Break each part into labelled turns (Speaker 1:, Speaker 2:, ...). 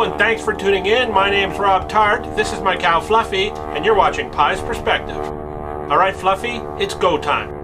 Speaker 1: and thanks for tuning in. My name's Rob Tart, this is my cow Fluffy, and you're watching Pie's Perspective. Alright Fluffy, it's go time.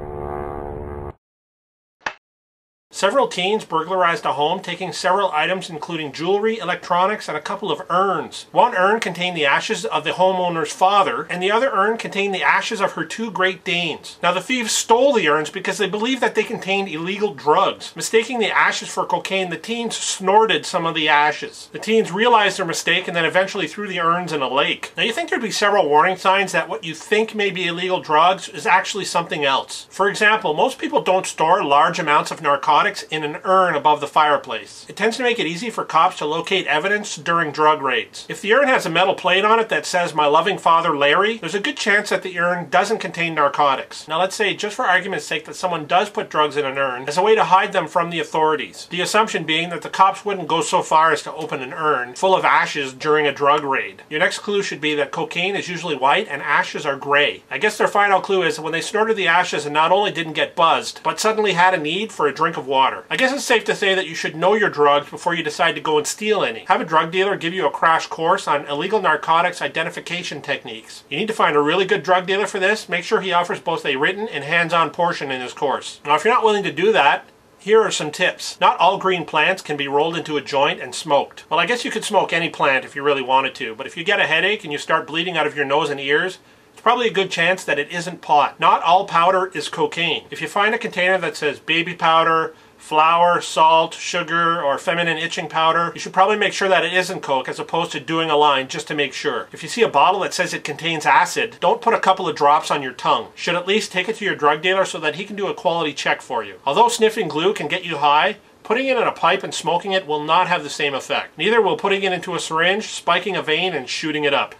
Speaker 1: Several teens burglarized a home, taking several items including jewelry, electronics, and a couple of urns. One urn contained the ashes of the homeowner's father, and the other urn contained the ashes of her two Great Danes. Now the thieves stole the urns because they believed that they contained illegal drugs. Mistaking the ashes for cocaine, the teens snorted some of the ashes. The teens realized their mistake and then eventually threw the urns in a lake. Now you think there'd be several warning signs that what you think may be illegal drugs is actually something else. For example, most people don't store large amounts of narcotics in an urn above the fireplace. It tends to make it easy for cops to locate evidence during drug raids. If the urn has a metal plate on it that says "My loving father Larry," there's a good chance that the urn doesn't contain narcotics. Now let's say, just for argument's sake, that someone does put drugs in an urn as a way to hide them from the authorities. The assumption being that the cops wouldn't go so far as to open an urn full of ashes during a drug raid. Your next clue should be that cocaine is usually white and ashes are gray. I guess their final clue is that when they snorted the ashes and not only didn't get buzzed, but suddenly had a need for a drink of water. I guess it's safe to say that you should know your drugs before you decide to go and steal any. Have a drug dealer give you a crash course on illegal narcotics identification techniques. You need to find a really good drug dealer for this. Make sure he offers both a written and hands-on portion in his course. Now if you're not willing to do that, here are some tips. Not all green plants can be rolled into a joint and smoked. Well, I guess you could smoke any plant if you really wanted to, but if you get a headache and you start bleeding out of your nose and ears, it's probably a good chance that it isn't pot. Not all powder is cocaine. If you find a container that says baby powder, flour, salt, sugar, or feminine itching powder, you should probably make sure that it isn't coke as opposed to doing a line just to make sure. If you see a bottle that says it contains acid, don't put a couple of drops on your tongue. You should at least take it to your drug dealer so that he can do a quality check for you. Although sniffing glue can get you high, putting it in a pipe and smoking it will not have the same effect. Neither will putting it into a syringe, spiking a vein, and shooting it up.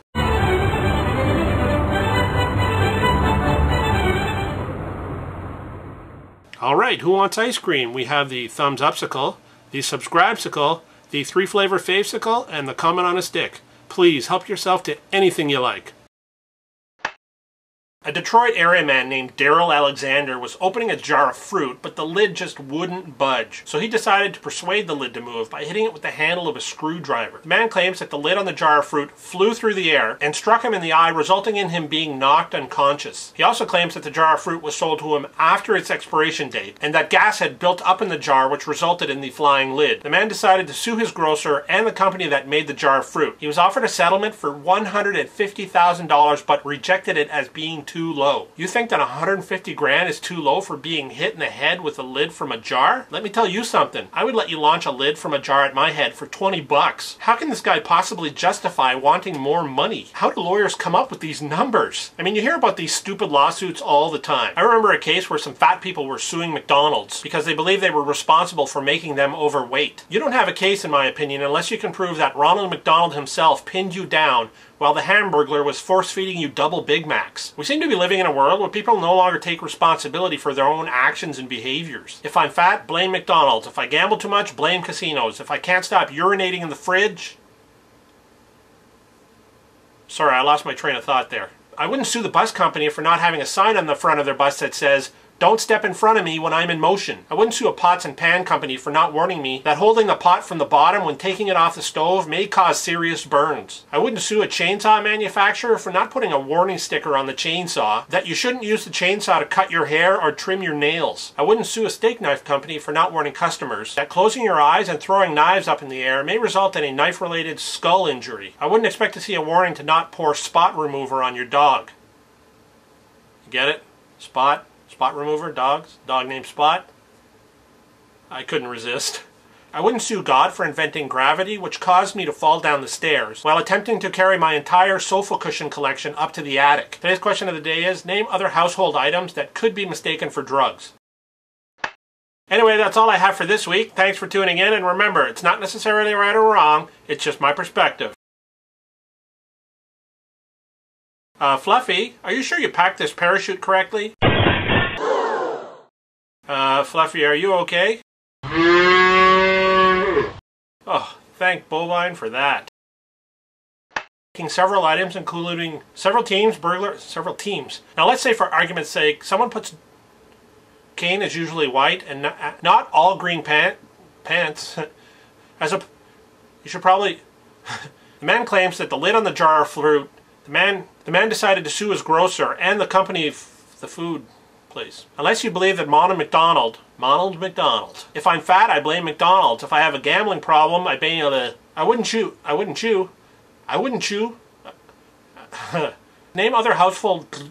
Speaker 1: Alright, who wants ice cream? We have the thumbs upsicle, the subscribe-sicle, the 3-flavor fave-sicle, and the comment on a stick. Please help yourself to anything you like. A Detroit area man named Daryl Alexander was opening a jar of fruit, but the lid just wouldn't budge. So he decided to persuade the lid to move by hitting it with the handle of a screwdriver. The man claims that the lid on the jar of fruit flew through the air and struck him in the eye, resulting in him being knocked unconscious. He also claims that the jar of fruit was sold to him after its expiration date, and that gas had built up in the jar which resulted in the flying lid. The man decided to sue his grocer and the company that made the jar of fruit. He was offered a settlement for $150,000 but rejected it as being too low. You think that 150 grand is too low for being hit in the head with a lid from a jar? Let me tell you something. I would let you launch a lid from a jar at my head for 20 bucks. How can this guy possibly justify wanting more money? How do lawyers come up with these numbers? I mean, you hear about these stupid lawsuits all the time. I remember a case where some fat people were suing McDonald's because they believed they were responsible for making them overweight. You don't have a case, in my opinion, unless you can prove that Ronald McDonald himself pinned you down while the Hamburglar was force-feeding you double Big Macs. We seem to be living in a world where people no longer take responsibility for their own actions and behaviors. If I'm fat, blame McDonald's. If I gamble too much, blame casinos. If I can't stop urinating in the fridge... Sorry, I lost my train of thought there. I wouldn't sue the bus company for not having a sign on the front of their bus that says, "Don't step in front of me when I'm in motion." I wouldn't sue a pots and pan company for not warning me that holding the pot from the bottom when taking it off the stove may cause serious burns. I wouldn't sue a chainsaw manufacturer for not putting a warning sticker on the chainsaw that you shouldn't use the chainsaw to cut your hair or trim your nails. I wouldn't sue a steak knife company for not warning customers that closing your eyes and throwing knives up in the air may result in a knife-related skull injury. I wouldn't expect to see a warning to not pour spot remover on your dog. You get it? Spot remover, dogs, dog named Spot. I couldn't resist. I wouldn't sue God for inventing gravity, which caused me to fall down the stairs while attempting to carry my entire sofa cushion collection up to the attic. Today's question of the day is, name other household items that could be mistaken for drugs. Anyway, that's all I have for this week. Thanks for tuning in, and remember, it's not necessarily right or wrong, it's just my perspective. Fluffy, are you sure you packed this parachute correctly? Fluffy, are you okay? Oh, thank bovine for that. Taking several items, including several teams. Now let's say, for argument's sake, someone puts... Cane is usually white, and not all green pants. You should probably... The man claims that the lid on the jar of fruit, the man decided to sue his grocer and the company the food place. Unless you believe that Ronald McDonald, if I'm fat, I blame McDonald's. If I have a gambling problem, I blame I wouldn't chew. Name other household